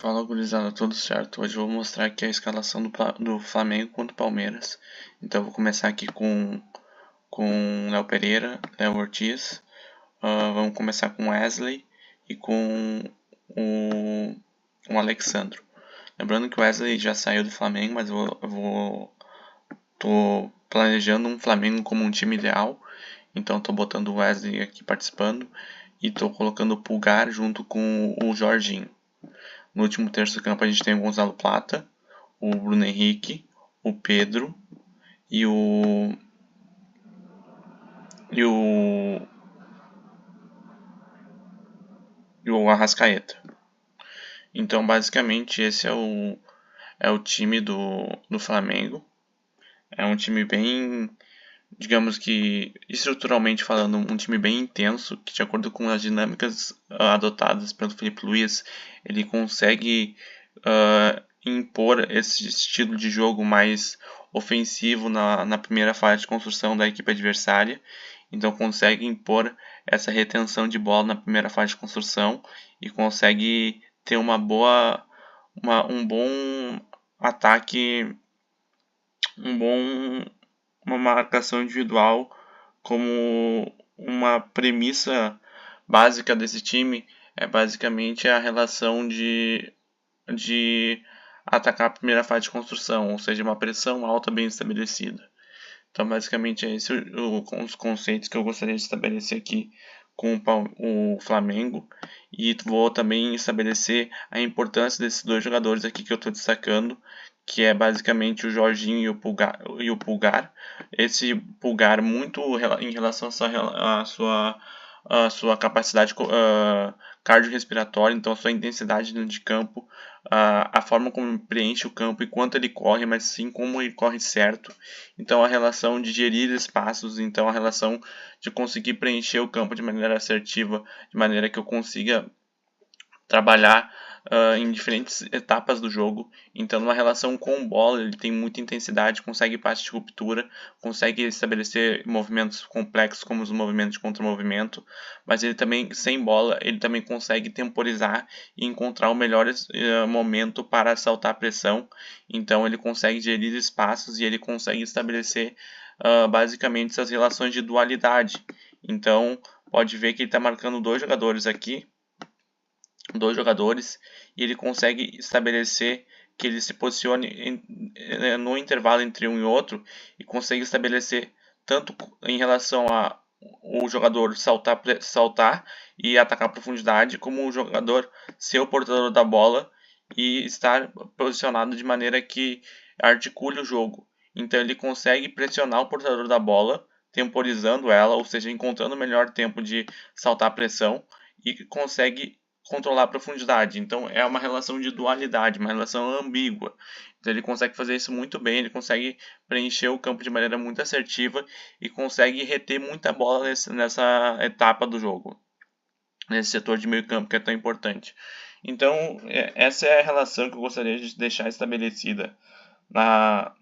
Fala, gurizada, tudo certo? Hoje eu vou mostrar aqui a escalação do Flamengo contra o Palmeiras. Então eu vou começar aqui com Léo Pereira, Léo Ortiz. Vamos começar com Wesley e com o Alexandro. Lembrando que o Wesley já saiu do Flamengo, mas tô planejando um Flamengo como um time ideal. Então tô botando o Wesley aqui participando e tô colocando o Pulgar junto com o Jorginho. No último terço do campo a gente tem o Gonzalo Plata, o Bruno Henrique, o Pedro e e o e o Arrascaeta. Então basicamente esse é o time do Flamengo. É um time bem, digamos que estruturalmente falando, um time bem intenso, que de acordo com as dinâmicas adotadas pelo Felipe Luiz, ele consegue impor esse estilo de jogo mais ofensivo na primeira fase de construção da equipe adversária. Então consegue impor essa retenção de bola na primeira fase de construção e consegue ter um bom ataque, uma marcação individual como uma premissa básica desse time. É basicamente a relação de atacar a primeira fase de construção, ou seja, uma pressão alta bem estabelecida. Então, basicamente, é esse os conceitos que eu gostaria de estabelecer aqui com o Flamengo. E vou também estabelecer a importância desses dois jogadores aqui que eu estou destacando, que é basicamente o Jorginho e o Pulgar. Esse Pulgar muito em relação à sua capacidade cardiorrespiratória, então a sua intensidade dentro de campo, a forma como preenche o campo e quanto ele corre, mas sim como ele corre certo. Então a relação de gerir espaços, então a relação de conseguir preencher o campo de maneira assertiva, de maneira que eu consiga trabalhar em diferentes etapas do jogo. Então, numa relação com bola, ele tem muita intensidade, consegue passe de ruptura, consegue estabelecer movimentos complexos como os movimentos de contra-movimento, mas ele também, sem bola, ele também consegue temporizar e encontrar o melhor momento para saltar a pressão. Então, ele consegue gerir espaços e ele consegue estabelecer basicamente essas relações de dualidade. Então, pode ver que ele está marcando dois jogadores e ele consegue estabelecer que ele se posicione no intervalo entre um e outro e consegue estabelecer tanto em relação a o jogador saltar e atacar a profundidade, como o jogador ser o portador da bola e estar posicionado de maneira que articule o jogo. Então ele consegue pressionar o portador da bola, temporizando ela, ou seja, encontrando o melhor tempo de saltar a pressão e consegue controlar a profundidade. Então é uma relação de dualidade, uma relação ambígua. Então ele consegue fazer isso muito bem, ele consegue preencher o campo de maneira muito assertiva e consegue reter muita bola nessa etapa do jogo, nesse setor de meio campo que é tão importante. Então essa é a relação que eu gostaria de deixar estabelecida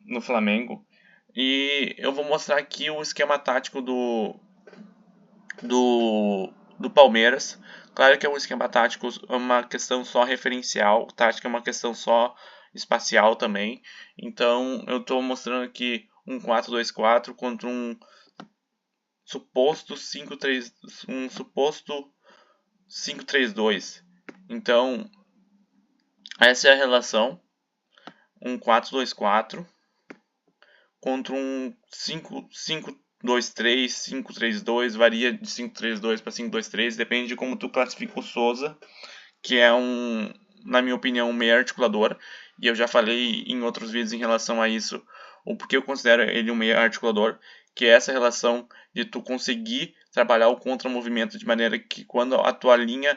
no Flamengo. E eu vou mostrar aqui o esquema tático do Palmeiras. Claro que é um esquema tático, é uma questão só referencial, tática é uma questão só espacial também. Então eu estou mostrando aqui um 4-2-4 contra um suposto 5-3-2. Então essa é a relação, um 4-2-4 contra um 5-5-2-3, 5-3-2, varia de 5-3-2 para 5-2-3, depende de como tu classifica o Souza, que é na minha opinião, um meio articulador, e eu já falei em outros vídeos em relação a isso, o porquê eu considero ele um meio articulador, que é essa relação de tu conseguir trabalhar o contramovimento de maneira que quando a tua linha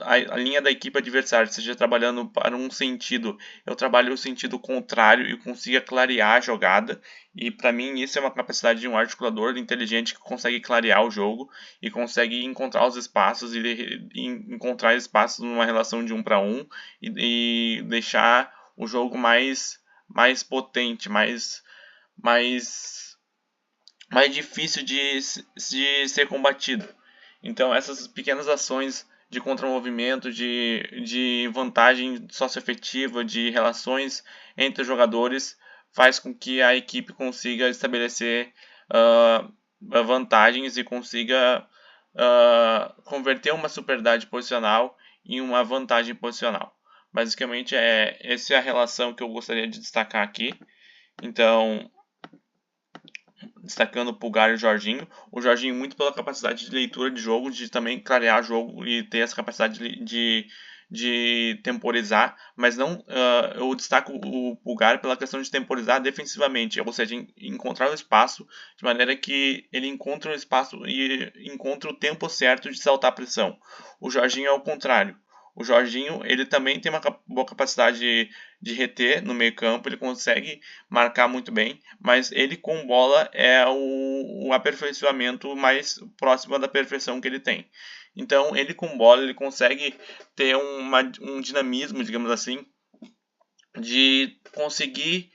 a linha da equipe adversária esteja trabalhando para um sentido, eu trabalho o sentido contrário e consiga clarear a jogada. E para mim isso é uma capacidade de um articulador inteligente que consegue clarear o jogo e consegue encontrar os espaços e encontrar espaços numa relação de 1 para 1 e deixar o jogo mais potente, mais difícil de ser combatido. Então essas pequenas ações de contramovimento, de vantagem socioafetiva, de relações entre os jogadores, faz com que a equipe consiga estabelecer vantagens e consiga converter uma superioridade posicional em uma vantagem posicional. Basicamente, essa é a relação que eu gostaria de destacar aqui. Então, destacando o Pulgar e o Jorginho. O Jorginho muito pela capacidade de leitura de jogo, de também clarear o jogo e ter essa capacidade de temporizar, mas não eu destaco o Pulgar pela questão de temporizar defensivamente, ou seja, encontrar o espaço de maneira que ele encontra o espaço e encontra o tempo certo de saltar a pressão. O Jorginho é o contrário. O Jorginho, ele também tem uma boa capacidade de reter no meio campo, ele consegue marcar muito bem, mas ele com bola é o aperfeiçoamento mais próximo da perfeição que ele tem. Então, ele com bola, ele consegue ter um dinamismo, digamos assim, de conseguir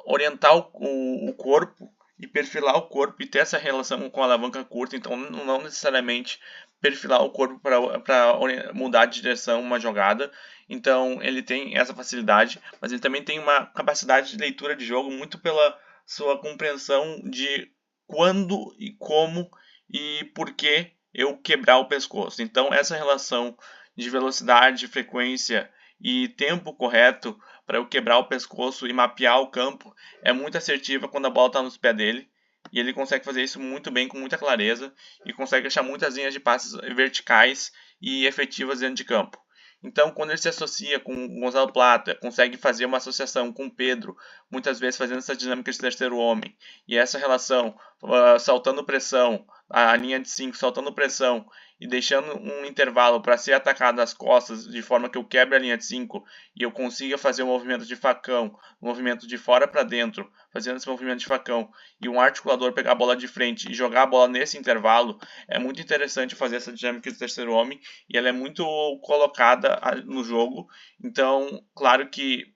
orientar o corpo e perfilar o corpo e ter essa relação com a alavanca curta. Então, não necessariamente perfilar o corpo para mudar de direção uma jogada. Então, ele tem essa facilidade, mas ele também tem uma capacidade de leitura de jogo muito pela sua compreensão de quando e como e por que eu quebrar o pescoço. Então, essa relação de velocidade, frequência e tempo correto para eu quebrar o pescoço e mapear o campo é muito assertiva quando a bola está nos pés dele. E ele consegue fazer isso muito bem, com muita clareza, e consegue achar muitas linhas de passes verticais e efetivas dentro de campo. Então, quando ele se associa com o Gonzalo Plata, consegue fazer uma associação com o Pedro, muitas vezes fazendo essa dinâmica de terceiro homem, e essa relação, saltando pressão, a linha de 5 saltando pressão, e deixando um intervalo para ser atacado nas costas, de forma que eu quebre a linha de 5 e eu consiga fazer um movimento de facão, um movimento de fora para dentro, fazendo esse movimento de facão, e um articulador pegar a bola de frente e jogar a bola nesse intervalo, é muito interessante fazer essa dinâmica de terceiro homem, e ela é muito colocada no jogo. Então, claro que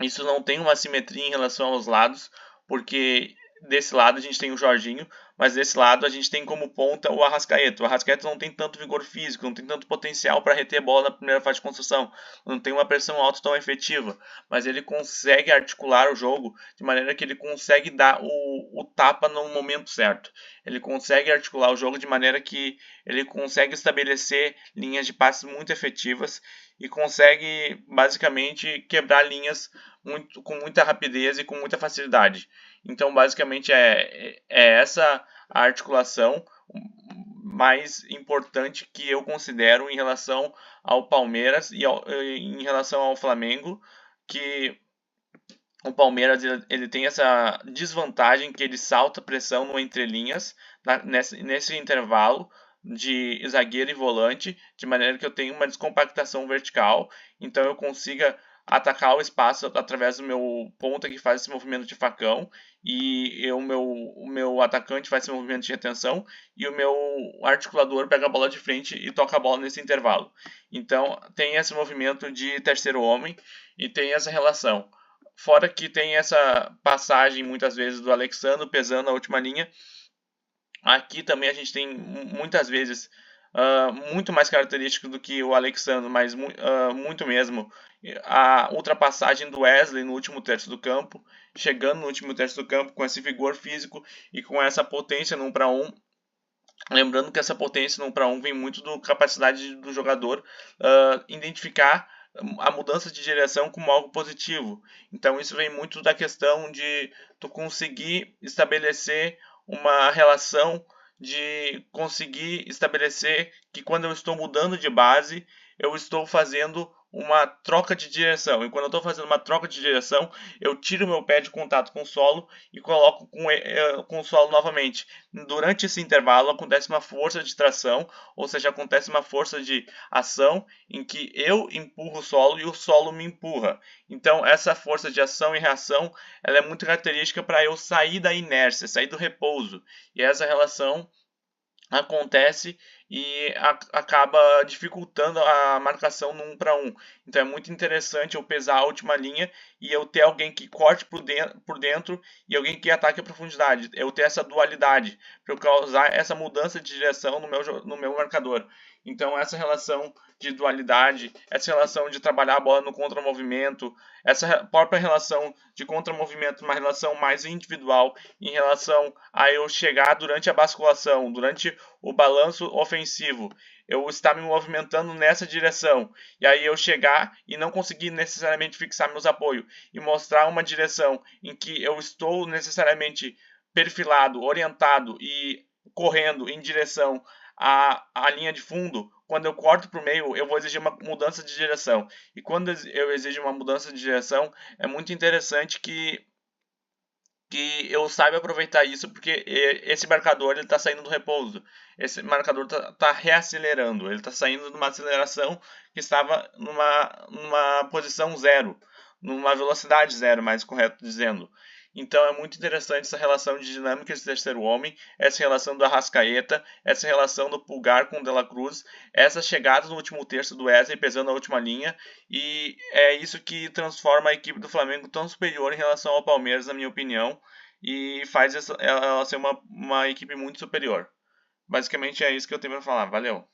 isso não tem uma simetria em relação aos lados, porque desse lado a gente tem o Jorginho, mas desse lado a gente tem como ponta o Arrascaeta. O Arrascaeta não tem tanto vigor físico, não tem tanto potencial para reter bola na primeira fase de construção, não tem uma pressão alta tão efetiva, mas ele consegue articular o jogo de maneira que ele consegue dar o tapa no momento certo. Ele consegue articular o jogo de maneira que ele consegue estabelecer linhas de passes muito efetivas e consegue basicamente quebrar linhas com muita rapidez e com muita facilidade. Então, basicamente, é essa a articulação mais importante que eu considero em relação ao Palmeiras e em relação ao Flamengo, que o Palmeiras ele tem essa desvantagem que ele salta pressão no entrelinhas nesse intervalo de zagueiro e volante, de maneira que eu tenho uma descompactação vertical, então eu consiga atacar o espaço através do meu ponta que faz esse movimento de facão, e o meu atacante faz esse movimento de retenção, e o meu articulador pega a bola de frente e toca a bola nesse intervalo. Então tem esse movimento de terceiro homem e tem essa relação. Fora que tem essa passagem muitas vezes do Alexandre pesando na última linha. Aqui também a gente tem muitas vezes muito mais característico do que o Alexandre, mas muito mesmo a ultrapassagem do Wesley no último terço do campo, chegando no último terço do campo com esse vigor físico e com essa potência no 1 para 1. Lembrando que essa potência no 1 para 1 vem muito da capacidade do jogador identificar a mudança de direção como algo positivo. Então isso vem muito da questão de tu conseguir estabelecer uma relação, de conseguir estabelecer que quando eu estou mudando de base, eu estou fazendo uma troca de direção. E quando eu estou fazendo uma troca de direção, eu tiro meu pé de contato com o solo e coloco com o solo novamente. Durante esse intervalo acontece uma força de tração, ou seja, acontece uma força de ação em que eu empurro o solo e o solo me empurra. Então essa força de ação e reação, ela é muito característica para eu sair da inércia, sair do repouso. E essa relação acontece e acaba dificultando a marcação no 1 para 1. Então é muito interessante eu pesar a última linha e eu ter alguém que corte por dentro e alguém que ataque a profundidade. Eu ter essa dualidade para eu causar essa mudança de direção no meu marcador. Então essa relação de dualidade, essa relação de trabalhar a bola no contramovimento, essa própria relação de contramovimento, uma relação mais individual em relação a eu chegar durante a basculação, durante o balanço ofensivo, eu estar me movimentando nessa direção, e aí eu chegar e não conseguir necessariamente fixar meus apoios e mostrar uma direção em que eu estou necessariamente perfilado, orientado e correndo em direção à linha de fundo. Quando eu corto para o meio, eu vou exigir uma mudança de direção. E quando eu exijo uma mudança de direção, é muito interessante que eu saiba aproveitar isso, porque esse marcador ele está saindo do repouso. Esse marcador está reacelerando. Ele está saindo de uma aceleração que estava numa posição zero, numa velocidade zero, mais correto dizendo. Então é muito interessante essa relação de dinâmicas de terceiro homem, essa relação do Arrascaeta, essa relação do Pulgar com o De La Cruz, essa chegada no último terço do Wesley pesando a última linha, e é isso que transforma a equipe do Flamengo tão superior em relação ao Palmeiras, na minha opinião, e faz ela ser uma equipe muito superior. Basicamente é isso que eu tenho para falar. Valeu!